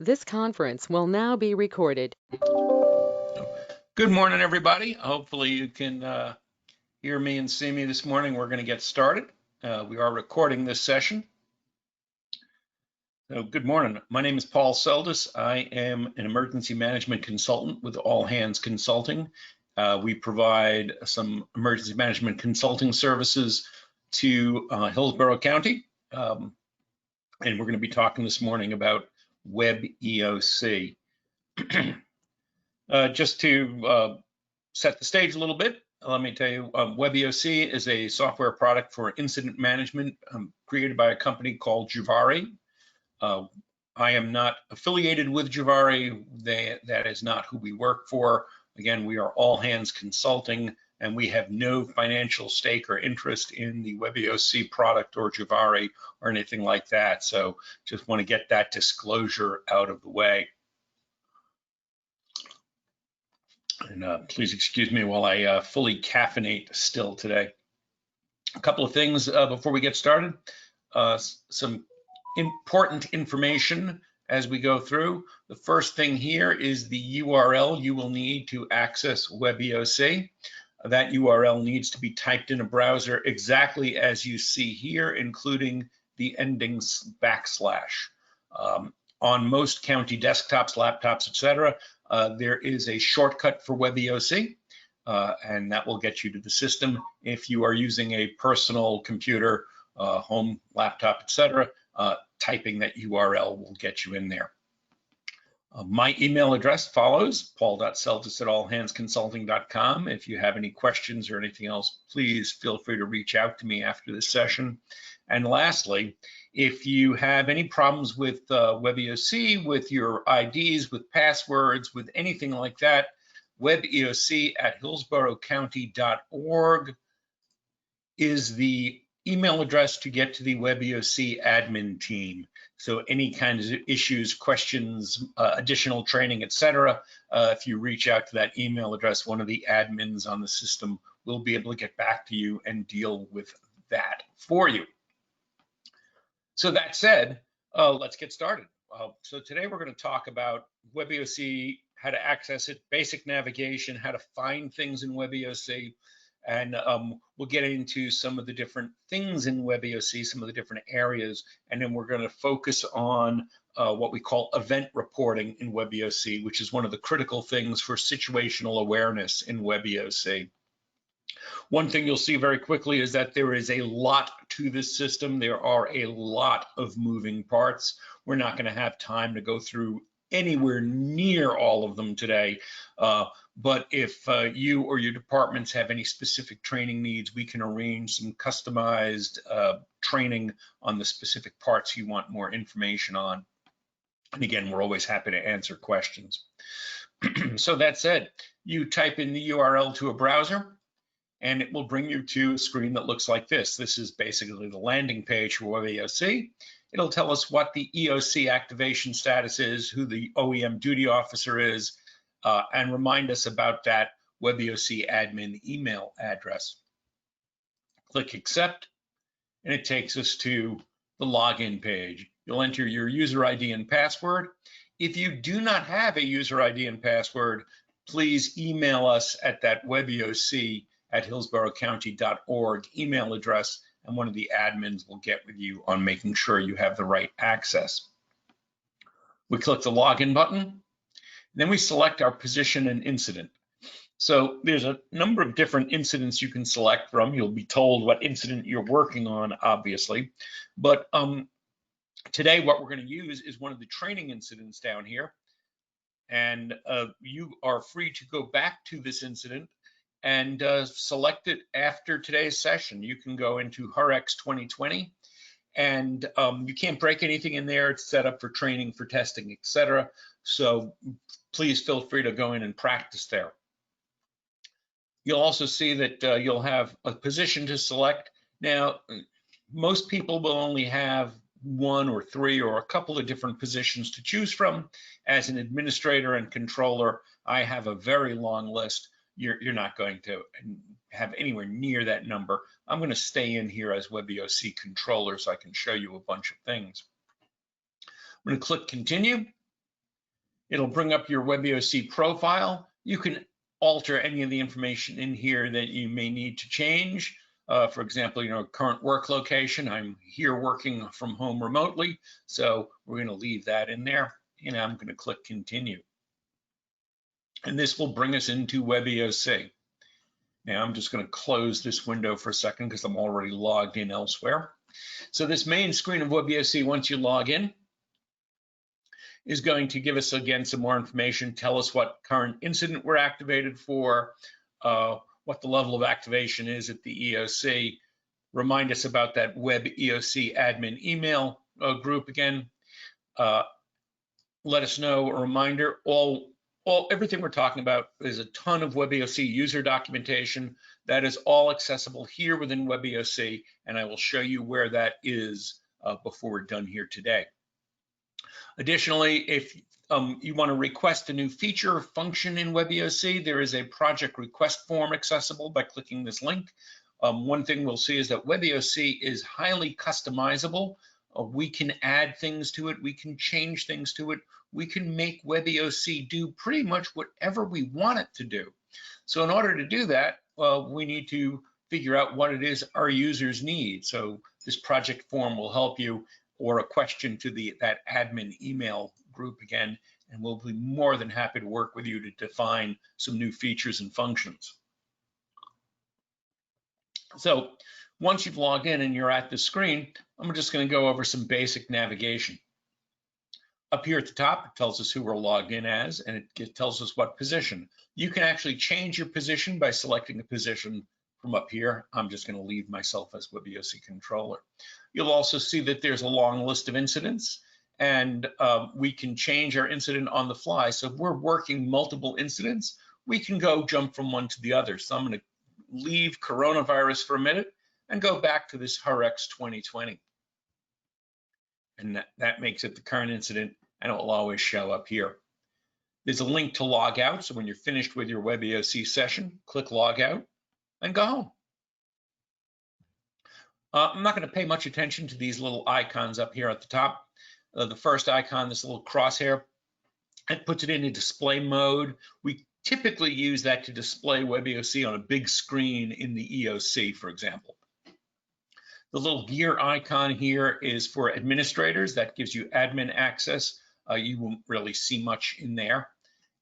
This conference will now be recorded. Good morning, everybody. Hopefully you can hear me and see me this morning. We're going to get started. We are recording this session. So good morning. My name is Paul Seldis. I am an emergency management consultant with All Hands Consulting. We provide some emergency management consulting services to Hillsborough County. And we're going to be talking this morning about WebEOC. Just to set the stage a little bit, let me tell you, WebEOC is a software product for incident management created by a company called Juvari. I am not affiliated with Juvari. That is not who we work for. Again, we are All Hands Consulting, and we have no financial stake or interest in the WebEOC product or Juvari or anything like that. So just want to get that disclosure out of the way. And please excuse me while I fully caffeinate still today. A couple of things before we get started. Some important information as we go through. The first thing here is the URL you will need to access WebEOC. That URL needs to be typed in a browser exactly as you see here, including the endings /. On most county desktops, laptops, etc., there is a shortcut for WebEOC, and that will get you to the system. If you are using a personal computer, home laptop, etc., typing that URL will get you in there. My email address follows, paul.seldis@allhandsconsulting.com. If you have any questions or anything else, please feel free to reach out to me after this session. And lastly, if you have any problems with WebEOC, with your IDs, with passwords, with anything like that, WebEOC@hillsboroughcounty.org is the email address to get to the WebEOC admin team. So any kinds of issues, questions, additional training, etc., if you reach out to that email address, one of the admins on the system will be able to get back to you and deal with that for you. So that said, let's get started. So today we're going to talk about WebEOC, how to access it, basic navigation, how to find things in WebEOC, and we'll get into some of the different things in WebEOC, some of the different areas, and then we're going to focus on what we call event reporting in WebEOC, which is one of the critical things for situational awareness in WebEOC. One thing you'll see very quickly is that there is a lot to this system. There are a lot of moving parts. We're not going to have time to go through anywhere near all of them today. But if you or your departments have any specific training needs, we can arrange some customized training on the specific parts you want more information on. And again, we're always happy to answer questions. So that said, you type in the URL to a browser, and it will bring you to a screen that looks like this. This is basically the landing page for WebEOC. It'll tell us what the EOC activation status is, who the OEM duty officer is, and remind us about that WebEOC admin email address. Click accept, and it takes us to the login page. You'll enter your user ID and password. If you do not have a user ID and password, please email us at that WebEOC@hillsboroughcounty.org email address, and one of the admins will get with you on making sure you have the right access. We click the login button, then we select our position and incident. So there's a number of different incidents you can select from. You'll be told what incident you're working on, obviously, but today what we're going to use is one of the training incidents down here, and you are free to go back to this incident and select it after today's session. You can go into HERX 2020, and you can't break anything in there. It's set up for training, for testing, etc. So please feel free to go in and practice there. You'll also see that you'll have a position to select. Now, most people will only have one or three or a couple of different positions to choose from. As an administrator and controller, I have a very long list. You're not going to have anywhere near that number. I'm going to stay in here as WebEOC controller so I can show you a bunch of things. I'm going to click continue. It'll bring up your WebEOC profile. You can alter any of the information in here that you may need to change. For example, current work location. I'm here working from home remotely, so we're going to leave that in there, and I'm going to click continue. And this will bring us into WebEOC. Now I'm just going to close this window for a second because I'm already logged in elsewhere. So this main screen of WebEOC, once you log in, is going to give us, again, some more information, tell us what current incident we're activated for, what the level of activation is at the EOC, remind us about that WebEOC admin email group again, let us know, a reminder, everything we're talking about is a ton of WebEOC user documentation that is all accessible here within WebEOC, and I will show you where that is before we're done here today. Additionally, if you want to request a new feature or function in WebEOC, there is a project request form accessible by clicking this link. One thing we'll see is that WebEOC is highly customizable. We can add things to it, we can change things to it, we can make WebEOC do pretty much whatever we want it to do. So in order to do that, we need to figure out what it is our users need. So this project form will help you, or a question to that admin email group again, and we'll be more than happy to work with you to define some new features and functions. So once you've logged in and you're at the screen, I'm just going to go over some basic navigation. Up here at the top, it tells us who we're logged in as, and it tells us what position. You can actually change your position by selecting a position from up here. I'm just going to leave myself as WebEOC controller. You'll also see that there's a long list of incidents, and we can change our incident on the fly. So if we're working multiple incidents, we can go jump from one to the other. So I'm going to leave coronavirus for a minute and go back to this HURX 2020. And that makes it the current incident, and it will always show up here. There's a link to log out. So when you're finished with your WebEOC session, click log out and go home. I'm not going to pay much attention to these little icons up here at the top. The first icon, this little crosshair, it puts it into display mode. We typically use that to display WebEOC on a big screen in the EOC, for example. The little gear icon here is for administrators. That gives you admin access. You won't really see much in there.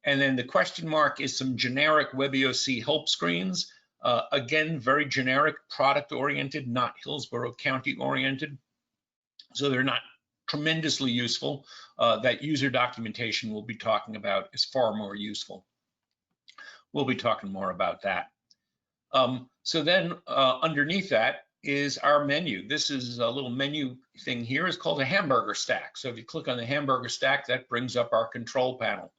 And then the question mark is some generic WebEOC help screens. Again, very generic, product-oriented, not Hillsborough County-oriented. So they're not tremendously useful. That user documentation we'll be talking about is far more useful. We'll be talking more about that. So then underneath that is our menu. This is a little menu thing here. It's called a hamburger stack. So if you click on the hamburger stack, that brings up our control panel.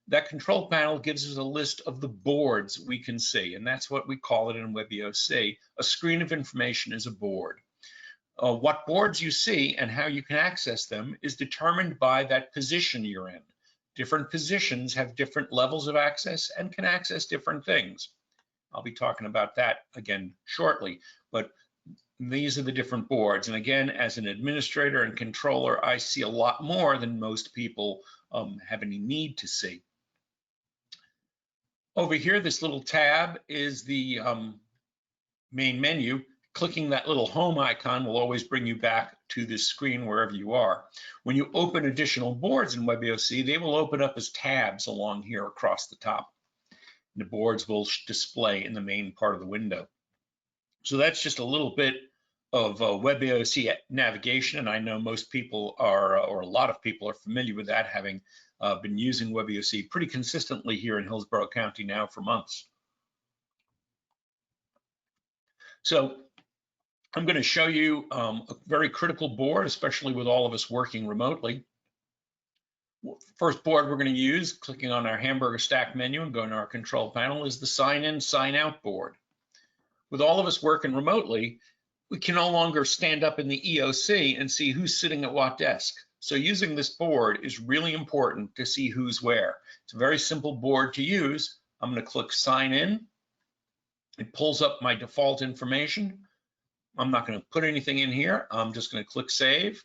That control panel gives us a list of the boards we can see, and that's what we call it in WebEOC. A screen of information is a board. What boards you see and how you can access them is determined by that position you're in. Different positions have different levels of access and can access different things. I'll be talking about that again shortly, but these are the different boards. And again, as an administrator and controller, I see a lot more than most people have any need to see. Over here, this little tab is the main menu. Clicking that little home icon will always bring you back to this screen wherever you are. When you open additional boards in WebEOC, they will open up as tabs along here across the top. The boards will display in the main part of the window. So that's just a little bit of WebEOC navigation, and I know most people are, or a lot of people are familiar with that, having been using WebEOC pretty consistently here in Hillsborough County now for months. So I'm going to show you a very critical board, especially with all of us working remotely. First board we're going to use, clicking on our hamburger stack menu and going to our control panel, is the sign in, sign out board. With all of us working remotely, we can no longer stand up in the EOC and see who's sitting at what desk. So using this board is really important to see who's where. It's a very simple board to use. I'm going to click sign in. It pulls up my default information. I'm not going to put anything in here. I'm just going to click save.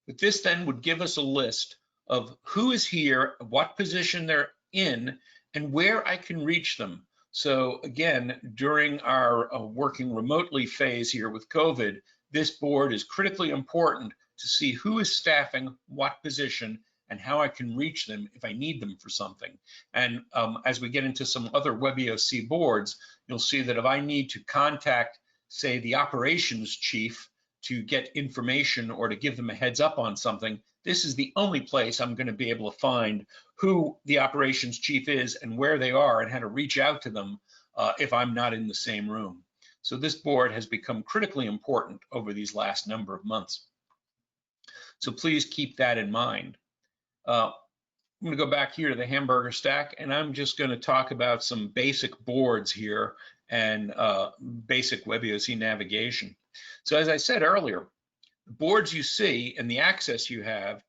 But this then would give us a list of who is here, what position they're in, and where I can reach them. So again, during our working remotely phase here with COVID, this board is critically important to see who is staffing what position and how I can reach them if I need them for something. And as we get into some other WebEOC boards, you'll see that if I need to contact, say, the operations chief to get information or to give them a heads up on something, this is the only place I'm going to be able to find who the operations chief is and where they are and how to reach out to them if I'm not in the same room. So this board has become critically important over these last number of months. So please keep that in mind. I'm going to go back here to the hamburger stack, and I'm just going to talk about some basic boards here and basic WebEOC navigation. So as I said earlier, the boards you see and the access you have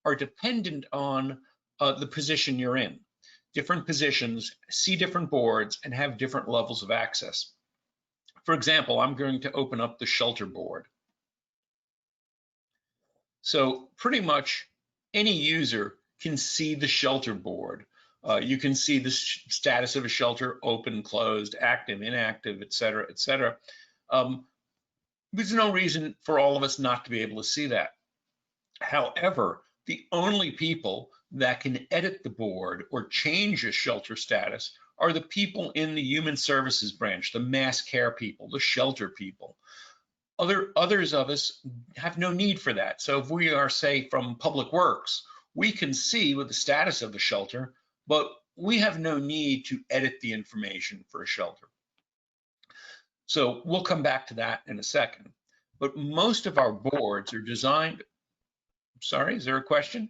are dependent on the position you're in. Different positions see different boards and have different levels of access. For example, I'm going to open up the shelter board. So pretty much any user can see the shelter board. You can see the status of a shelter, open, closed, active, inactive, et cetera, et cetera. There's no reason for all of us not to be able to see that. However, the only people that can edit the board or change a shelter status are the people in the human services branch, the mass care people, the shelter people. Others of us have no need for that. So if we are, say, from Public Works, we can see what the status of the shelter, but we have no need to edit the information for a shelter. So we'll come back to that in a second. But most of our boards are designed. Sorry, is there a question?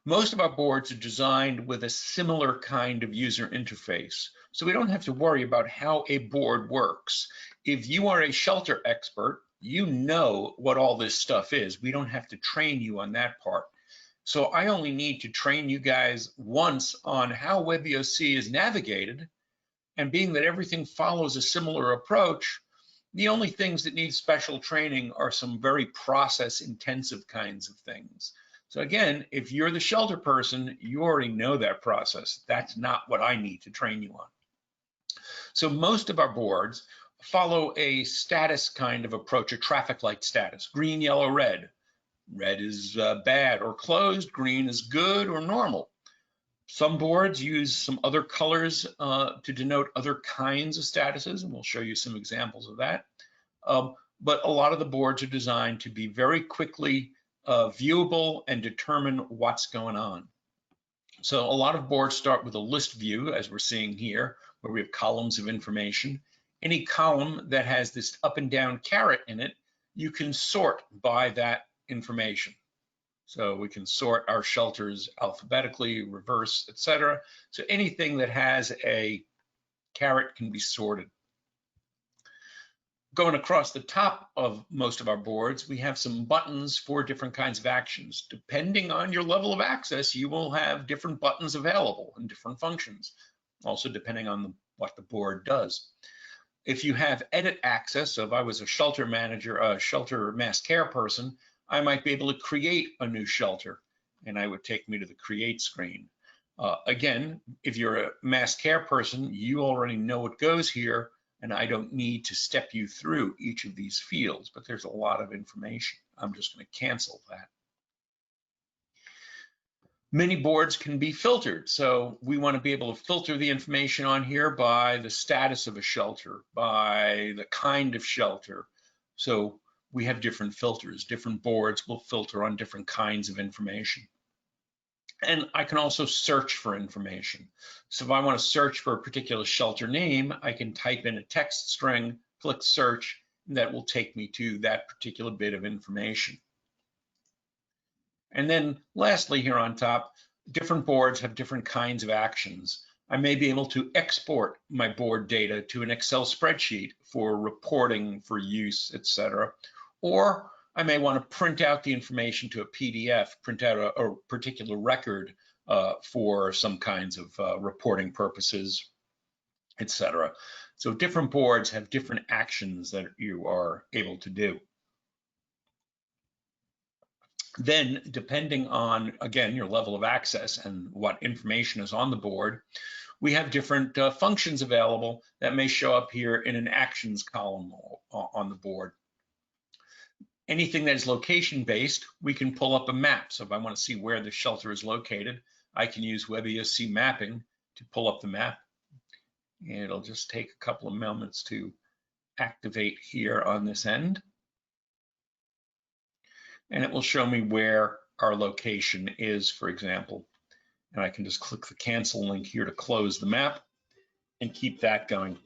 Most of our boards are designed with a similar kind of user interface. So we don't have to worry about how a board works. If you are a shelter expert, you know what all this stuff is. We don't have to train you on that part. So I only need to train you guys once on how WebEOC is navigated, and being that everything follows a similar approach, the only things that need special training are some very process-intensive kinds of things. So again, if you're the shelter person, you already know that process. That's not what I need to train you on. So most of our boards follow a status kind of approach, a traffic light status: green, yellow, red. Red is bad or closed, green is good or normal. Some boards use some other colors to denote other kinds of statuses, and we'll show you some examples of that. But a lot of the boards are designed to be very quickly viewable and determine what's going on. So a lot of boards start with a list view, as we're seeing here, where we have columns of information. Any column that has this up and down caret in it, you can sort by that information. So we can sort our shelters alphabetically, reverse, etc. So anything that has a caret can be sorted. Going across the top of most of our boards, we have some buttons for different kinds of actions. Depending on your level of access, you will have different buttons available and different functions, also depending on what the board does. If you have edit access, so if I was a shelter manager, a shelter mass care person, I might be able to create a new shelter, and I would take me to the create screen. Again, if you're a mass care person, you already know what goes here, and I don't need to step you through each of these fields, but there's a lot of information. I'm just going to cancel that. Many boards can be filtered, so we want to be able to filter the information on here by the status of a shelter, by the kind of shelter. So we have different filters. Different boards will filter on different kinds of information. And I can also search for information. So if I want to search for a particular shelter name, I can type in a text string, click search, and that will take me to that particular bit of information. And then lastly, here on top, different boards have different kinds of actions. I may be able to export my board data to an Excel spreadsheet for reporting, for use, etc. Or I may want to print out the information to a PDF, print out a particular record for some kinds of reporting purposes, etc. So different boards have different actions that you are able to do. Then, depending on, again, your level of access and what information is on the board, we have different functions available that may show up here in an actions column on the board. Anything that is location-based, we can pull up a map. So if I want to see where the shelter is located, I can use WebEOC mapping to pull up the map. And it'll just take a couple of moments to activate here on this end. And it will show me where our location is, for example. And I can just click the cancel link here to close the map and keep that going.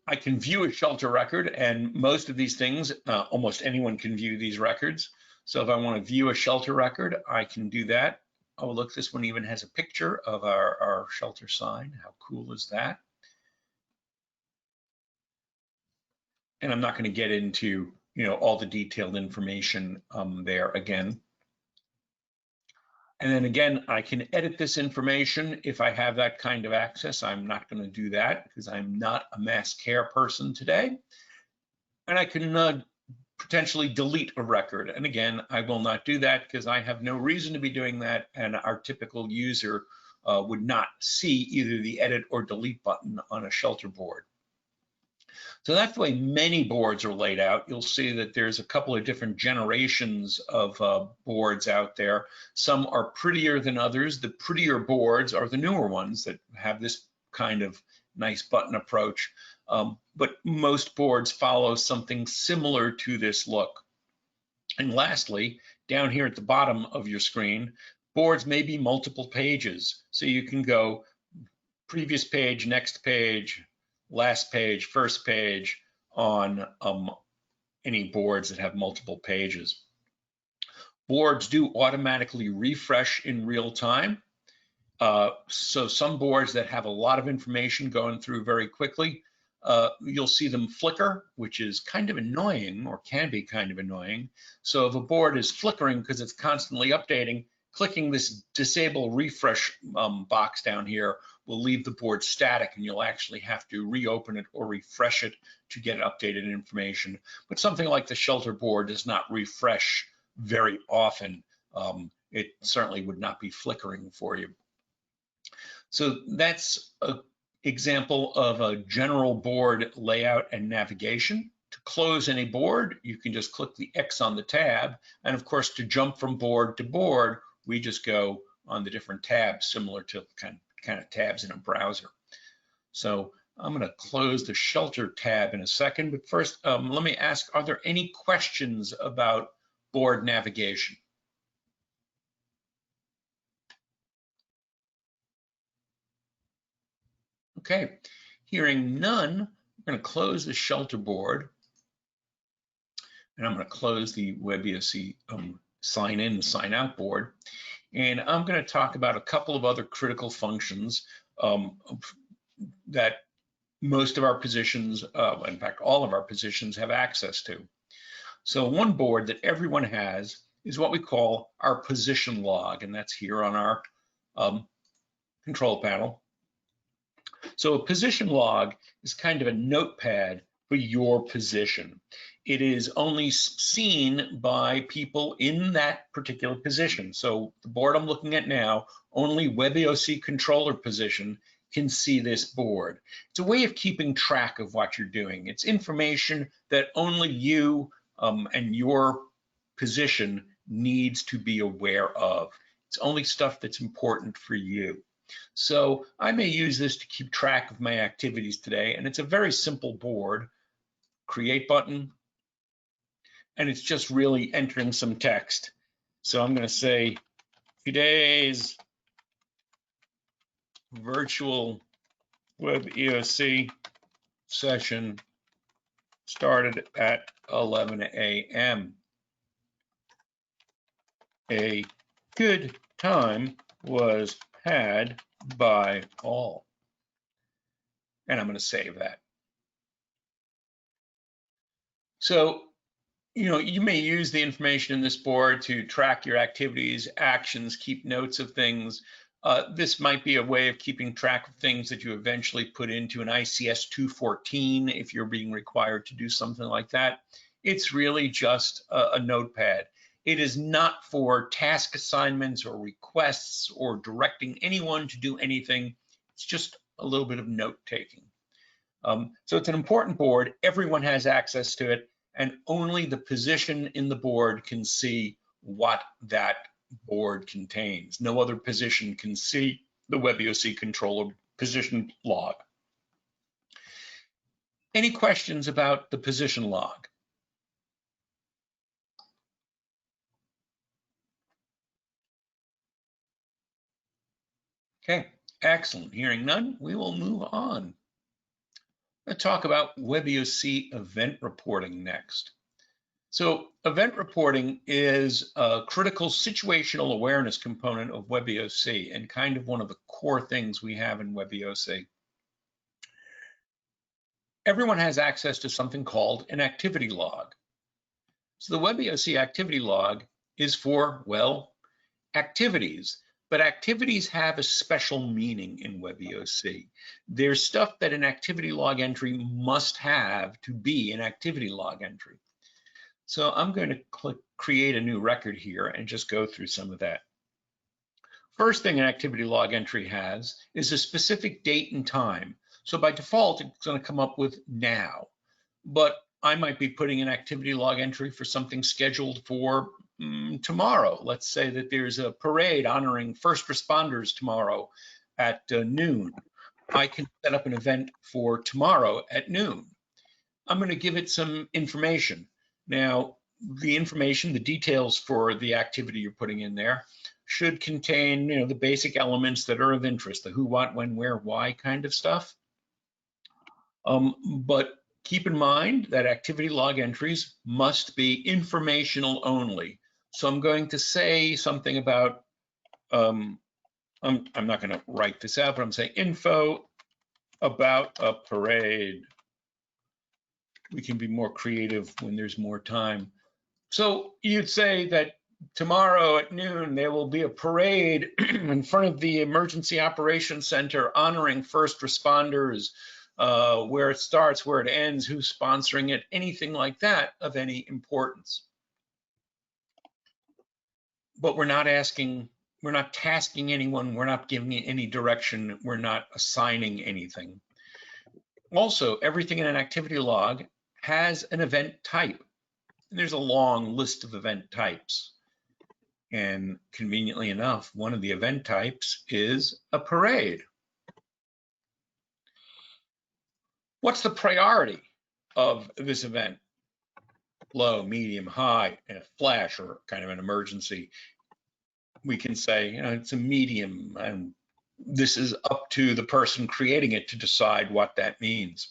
I can view a shelter record, and most of these things, almost anyone can view these records. So if I want to view a shelter record, I can do that. Oh, look, this one even has a picture of our shelter sign. How cool is that? And I'm not going to get into, all the detailed information there again. And then again, I can edit this information if I have that kind of access. I'm not going to do that because I'm not a mass care person today. And I can potentially delete a record. And again, I will not do that because I have no reason to be doing that. And our typical user would not see either the edit or delete button on a shelter board. So that's the way many boards are laid out. You'll see that there's a couple of different generations of boards out there. Some are prettier than others. The prettier boards are the newer ones that have this kind of nice button approach. But most boards follow something similar to this look. And lastly, down here at the bottom of your screen, boards may be multiple pages. So you can go previous page, next page, last page, first page on any boards that have multiple pages. Boards do automatically refresh in real time. So some boards that have a lot of information going through very quickly, you'll see them flicker, which is kind of annoying, or can be kind of annoying. So if a board is flickering because it's constantly updating, clicking this disable refresh box down here will leave the board static, and you'll actually have to reopen it or refresh it to get updated information. But something like the shelter board does not refresh very often. It certainly would not be flickering for you. So that's an example of a general board layout and navigation. To close any board, you can just click the X on the tab. And of course, to jump from board to board, we just go on the different tabs, similar to kind of tabs in a browser. So I'm going to close the shelter tab in a second, but first, let me ask, are there any questions about board navigation? Okay, hearing none, I'm going to close the shelter board, and I'm going to close the WebEOC sign in and sign out board. And I'm going to talk about a couple of other critical functions that most of our positions, in fact, all of our positions have access to. So one board that everyone has is what we call our position log, and that's here on our control panel. So a position log is kind of a notepad for your position. It is only seen by people in that particular position. So the board I'm looking at now, only WebEOC controller position can see this board. It's a way of keeping track of what you're doing. It's information that only you and your position needs to be aware of. It's only stuff that's important for you. So I may use this to keep track of my activities today, and it's a very simple board. Create button, and it's just really entering some text. So I'm going to say today's virtual WebEOC session started at 11 a.m. A good time was had by all. And I'm going to save that. So, you may use the information in this board to track your activities, actions, keep notes of things. This might be a way of keeping track of things that you eventually put into an ICS 214 if you're being required to do something like that. It's really just a notepad. It is not for task assignments or requests or directing anyone to do anything. It's just a little bit of note taking. So it's an important board. Everyone has access to it, and only the position in the board can see what that board contains. No other position can see the WebEOC controller position log. Any questions about the position log? Okay, excellent. Hearing none, we will move on. Let's talk about WebEOC event reporting next. So event reporting is a critical situational awareness component of WebEOC and kind of one of the core things we have in WebEOC. Everyone has access to something called an activity log. So the WebEOC activity log is for, well, activities, but activities have a special meaning in WebEOC. There's stuff that an activity log entry must have to be an activity log entry. So I'm going to click create a new record here and just go through some of that. First thing an activity log entry has is a specific date and time. So by default, it's going to come up with now, but I might be putting an activity log entry for something scheduled for tomorrow. Let's say that there's a parade honoring first responders tomorrow at noon. I can set up an event for tomorrow at noon. I'm going to give it some information. Now, the information, the details for the activity you're putting in there should contain, the basic elements that are of interest, the who, what, when, where, why kind of stuff. But keep in mind that activity log entries must be informational only. So I'm going to say something about, I'm not going to write this out, but I'm saying info about a parade. We can be more creative when there's more time. So you'd say that tomorrow at noon, there will be a parade in front of the Emergency Operations Center honoring first responders, where it starts, where it ends, who's sponsoring it, anything like that of any importance. But we're not tasking anyone, we're not giving any direction, we're not assigning anything. Also, everything in an activity log has an event type. And there's a long list of event types. And conveniently enough, one of the event types is a parade. What's the priority of this event? Low, medium, high, and a flash, or kind of an emergency. We can say, it's a medium, and this is up to the person creating it to decide what that means.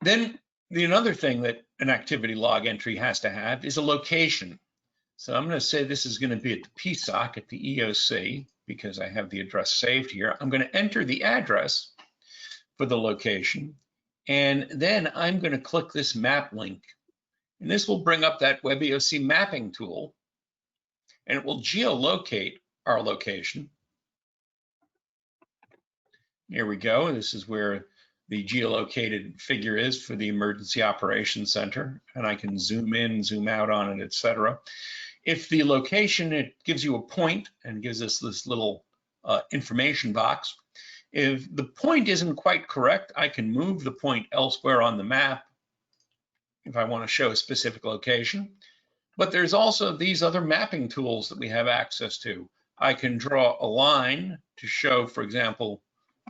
Then another thing that an activity log entry has to have is a location. So I'm going to say this is going to be at the PSOC at the EOC because I have the address saved here. I'm going to enter the address for the location, and then I'm going to click this map link. And this will bring up that WebEOC mapping tool, and it will geolocate our location. Here we go. This is where the geolocated figure is for the Emergency Operations Center, and I can zoom in, zoom out on it, etc. If the location, it gives you a point and gives us this little information box. If the point isn't quite correct, I can move the point elsewhere on the map if I want to show a specific location. But there's also these other mapping tools that we have access to. I can draw a line to show, for example,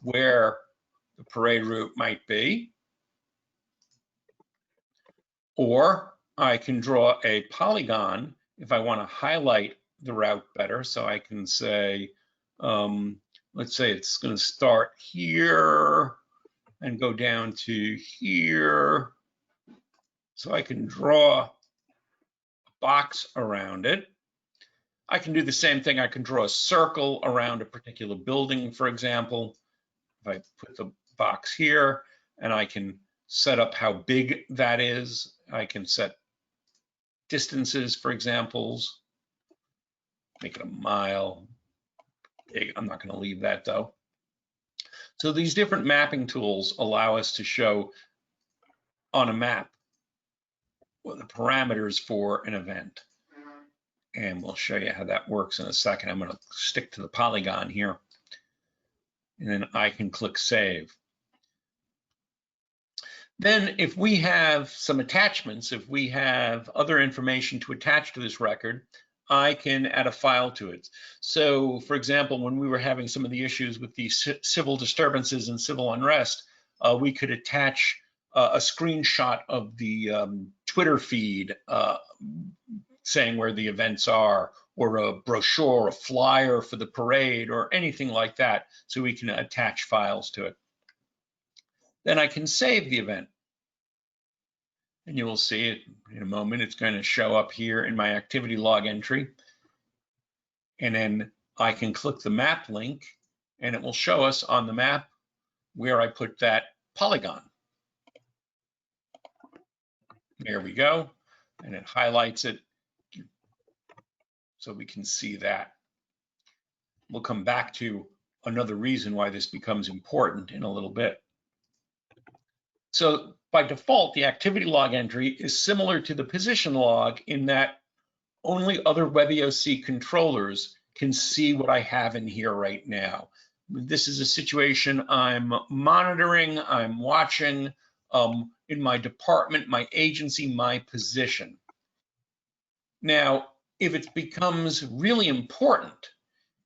where the parade route might be. Or I can draw a polygon if I want to highlight the route better. So I can say, let's say it's going to start here and go down to here. So I can draw a box around it. I can do the same thing. I can draw a circle around a particular building, for example. If I put the box here, and I can set up how big that is. I can set distances, for examples. make it a mile. I'm not going to leave that though. So these different mapping tools allow us to show on a map what the parameters for an event. And we'll show you how that works in a second. I'm going to stick to the polygon here. And then I can click Save. Then if we have some attachments, if we have other information to attach to this record, I can add a file to it. So for example, when we were having some of the issues with the civil disturbances and civil unrest, we could attach a screenshot of the Twitter feed saying where the events are, or a brochure, a flyer for the parade, or anything like that, so we can attach files to it. Then I can save the event. And you will see it in a moment. It's going to show up here in my activity log entry. And then I can click the map link, and it will show us on the map where I put that polygon. There we go. And it highlights it so we can see that. We'll come back to another reason why this becomes important in a little bit. So by default, the activity log entry is similar to the position log in that only other WebEOC controllers can see what I have in here right now. This is a situation I'm monitoring, I'm watching in my department, my agency, my position. Now, if it becomes really important,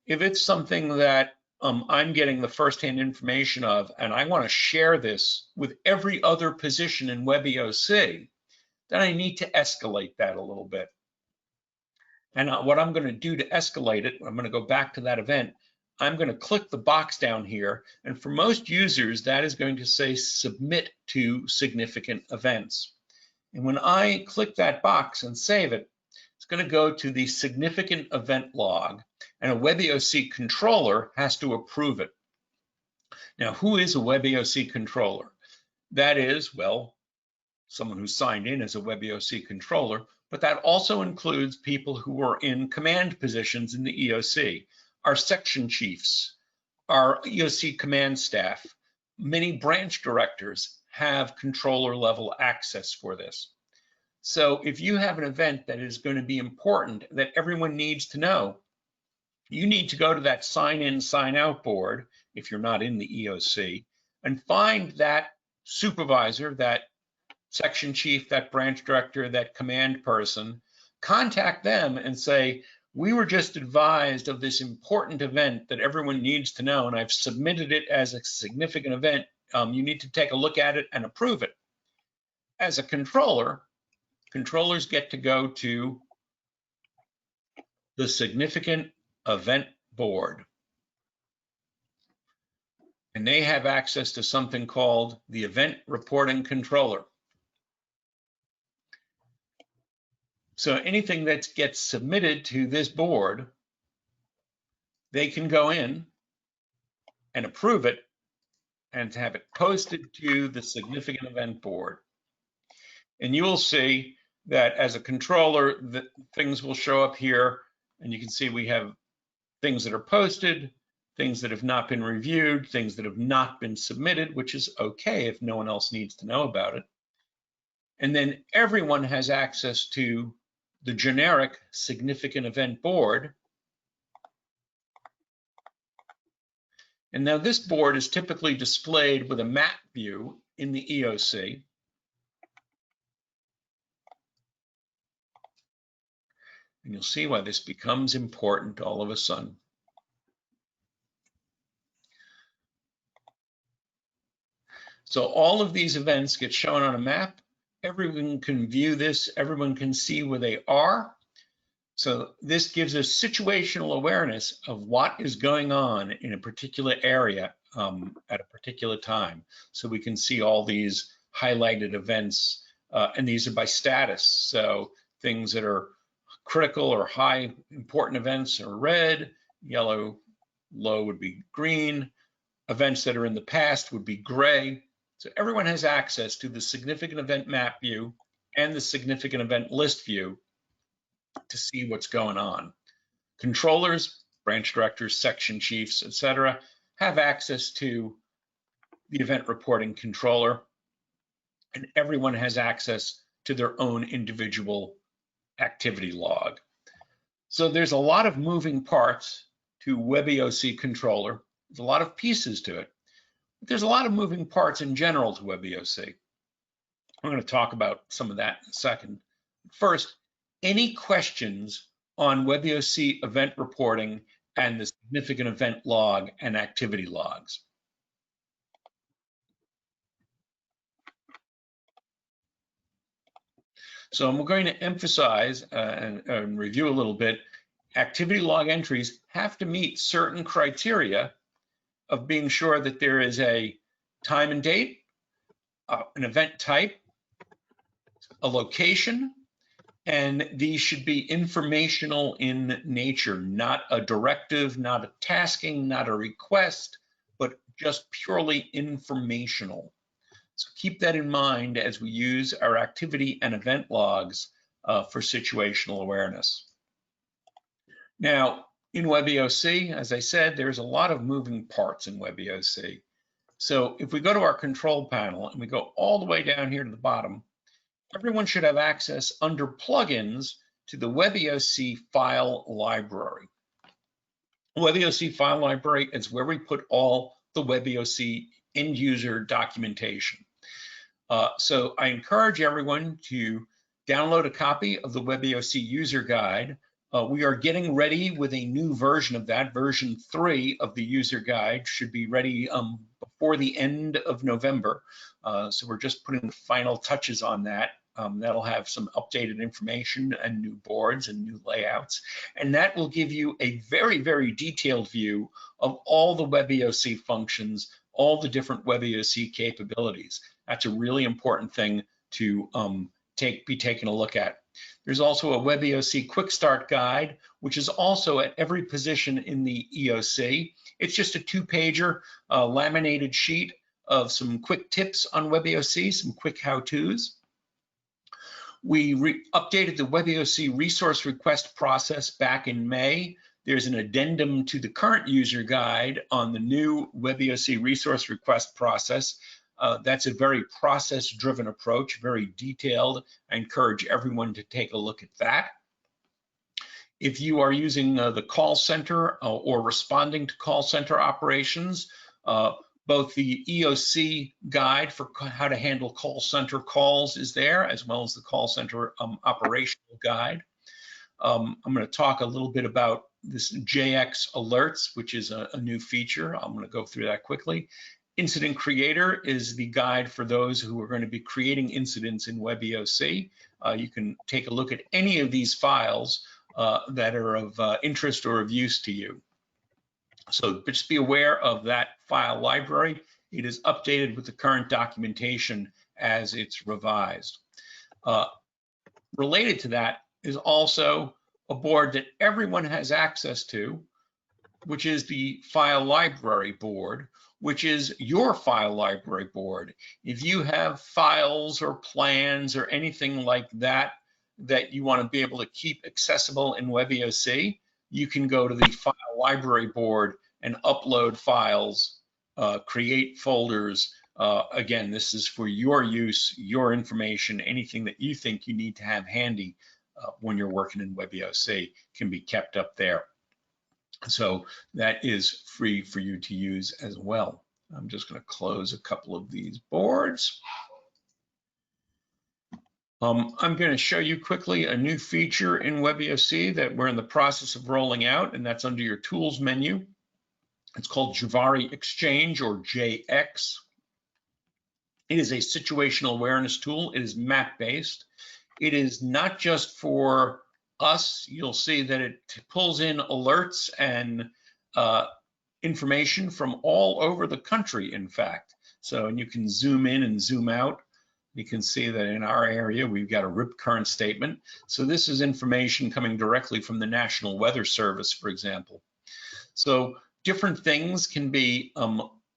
if it's something that I'm getting the firsthand information of, and I want to share this with every other position in WebEOC, then I need to escalate that a little bit. And what I'm going to do to escalate it, I'm going to go back to that event. I'm going to click the box down here, and for most users, that is going to say submit to significant events. And when I click that box and save it, it's going to go to the significant event log, and a WebEOC controller has to approve it. Now, who is a WebEOC controller? That is, well, someone who signed in as a WebEOC controller, but that also includes people who are in command positions in the EOC, our section chiefs, our EOC command staff. Many branch directors have controller level access for this. So if you have an event that is going to be important that everyone needs to know, you need to go to that sign in, sign out board, if you're not in the EOC, and find that supervisor, that section chief, that branch director, that command person, contact them and say, we were just advised of this important event that everyone needs to know, and I've submitted it as a significant event. You need to take a look at it and approve it. As a controller, controllers get to go to the significant event board, and they have access to something called the event reporting controller. So anything that gets submitted to this board, they can go in and approve it and have it posted to the significant event board. And you will see that as a controller, that things will show up here, and you can see we have things that are posted, things that have not been reviewed, things that have not been submitted, which is okay if no one else needs to know about it. And then everyone has access to the generic significant event board. And now this board is typically displayed with a map view in the EOC. And you'll see why this becomes important all of a sudden. So all of these events get shown on a map. Everyone can view this. Everyone can see where they are. So this gives us situational awareness of what is going on in a particular area at a particular time. So we can see all these highlighted events, and these are by status. So things that are critical or high important events are red, yellow, low would be green. Events that are in the past would be gray. So everyone has access to the significant event map view and the significant event list view to see what's going on. controllers, branch directors, section chiefs, etc., have access to the event reporting controller, and everyone has access to their own individual activity log. So there's a lot of moving parts to WebEOC controller. There's a lot of pieces to it. But there's a lot of moving parts in general to WebEOC. I'm going to talk about some of that in a second. First, any questions on WebEOC event reporting and the significant event log and activity logs? So I'm going to emphasize and review a little bit, activity log entries have to meet certain criteria of being sure that there is a time and date, an event type, a location, and these should be informational in nature, not a directive, not a tasking, not a request, but just purely informational. So keep that in mind as we use our activity and event logs for situational awareness. Now, in WebEOC, as I said, there's a lot of moving parts in WebEOC. So if we go to our control panel and we go all the way down here to the bottom, everyone should have access under plugins to the WebEOC file library. WebEOC file library is where we put all the WebEOC end user documentation. So I encourage everyone to download a copy of the WebEOC user guide. We are getting ready with a new version of that. Version 3 of the user guide should be ready before the end of November. So we're just putting the final touches on that. That'll have some updated information and new boards and new layouts. And that will give you a very, very detailed view of all the WebEOC functions, all the different WebEOC capabilities. That's a really important thing to be taking a look at. There's also a WebEOC Quick Start Guide, which is also at every position in the EOC. It's just a 2-pager laminated sheet of some quick tips on WebEOC, some quick how-tos. We updated the WebEOC resource request process back in May. There's an addendum to the current user guide on the new WebEOC resource request process. That's a very process-driven approach, very detailed. I encourage everyone to take a look at that. If you are using the call center or responding to call center operations, both the EOC guide for how to handle call center calls is there, as well as the call center operational guide. I'm going to talk a little bit about this JX alerts, which is a new feature. I'm going to go through that quickly. Incident Creator is the guide for those who are going to be creating incidents in WebEOC. You can take a look at any of these files that are of interest or of use to you. So just be aware of that file library. It is updated with the current documentation as it's revised. Related to that is also a board that everyone has access to, which is the file library board, which is your file library board. If you have files or plans or anything like that that you want to be able to keep accessible in WebEOC, you can go to the file library board and upload files, create folders. Again, this is for your use, your information, anything that you think you need to have handy when you're working in WebEOC can be kept up there. So that is free for you to use as well. I'm just going to close a couple of these boards. I'm going to show you quickly a new feature in WebEOC that we're in the process of rolling out, and that's under your Tools menu. It's called Javari Exchange, or JX. It is a situational awareness tool. It is map-based. It is not just for us. You'll see that it pulls in alerts and information from all over the country, in fact. So, and you can zoom in and zoom out. You can see that in our area, we've got a RIP current statement. So this is information coming directly from the National Weather Service, for example. So different things can be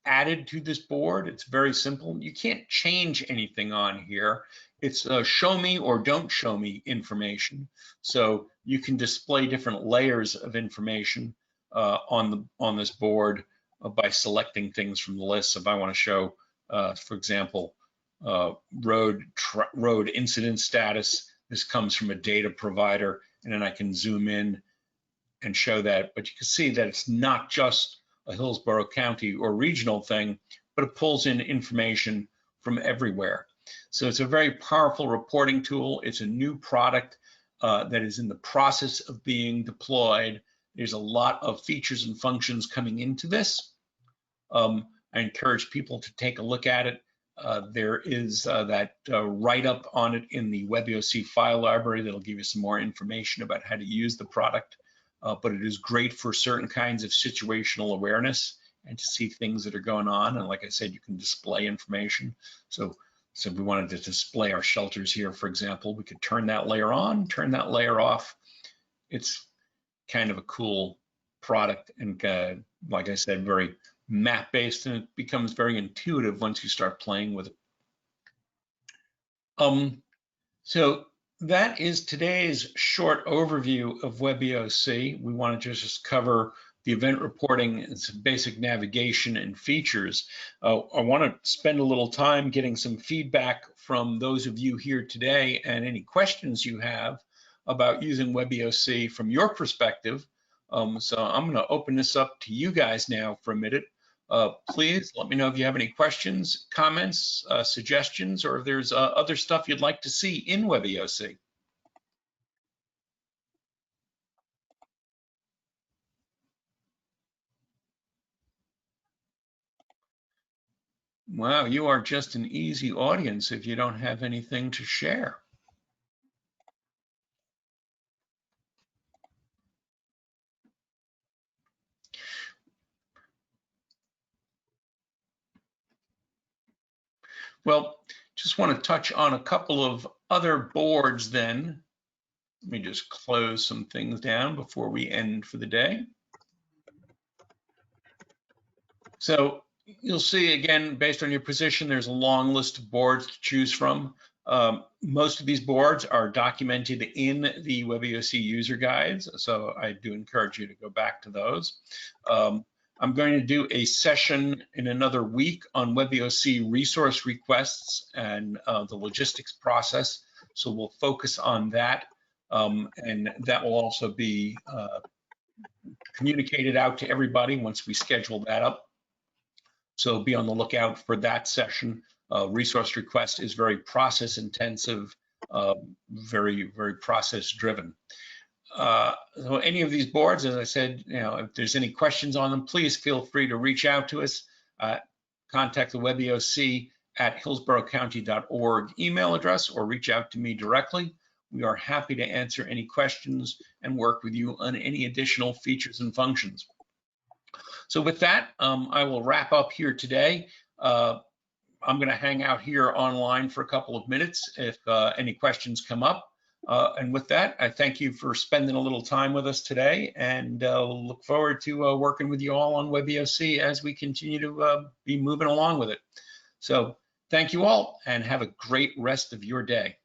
added to this board. It's very simple. You can't change anything on here. It's show me or don't show me information. So you can display different layers of information on this board by selecting things from the list. So if I want to show, for example, road incident status, this comes from a data provider, and then I can zoom in and show that. But you can see that it's not just a Hillsborough County or regional thing, but it pulls in information from everywhere. So it's a very powerful reporting tool. It's a new product that is in the process of being deployed. There's a lot of features and functions coming into this. I encourage people to take a look at it. There is that write-up on it in the WebEOC file library that'll give you some more information about how to use the product. But it is great for certain kinds of situational awareness and to see things that are going on. And like I said, you can display information. So if we wanted to display our shelters here, for example, we could turn that layer on, turn that layer off. It's kind of a cool product, and like I said, very map-based, and it becomes very intuitive once you start playing with it. So that is today's short overview of WebEOC. We wanted to just cover the event reporting and some basic navigation and features. I want to spend a little time getting some feedback from those of you here today and any questions you have about using WebEOC from your perspective. So I'm going to open this up to you guys now for a minute. Please let me know if you have any questions, comments, suggestions, or if there's other stuff you'd like to see in WebEOC. Wow, you are just an easy audience if you don't have anything to share. Well, just want to touch on a couple of other boards then. Let me just close some things down before we end for the day. So you'll see, again, based on your position, there's a long list of boards to choose from. Most of these boards are documented in the WebEOC user guides, so I do encourage you to go back to those. I'm going to do a session in another week on WebEOC resource requests and the logistics process, so we'll focus on that, and that will also be communicated out to everybody once we schedule that up. So be on the lookout for that session. Resource request is very process intensive, very process driven. So any of these boards, as I said, if there's any questions on them, please feel free to reach out to us. Contact the WebEOC at hillsboroughcounty.org email address, or reach out to me directly. We are happy to answer any questions and work with you on any additional features and functions. So with that, I will wrap up here today. I'm going to hang out here online for a couple of minutes if any questions come up. And with that, I thank you for spending a little time with us today, and look forward to working with you all on WebEOC as we continue to be moving along with it. So thank you all, and have a great rest of your day.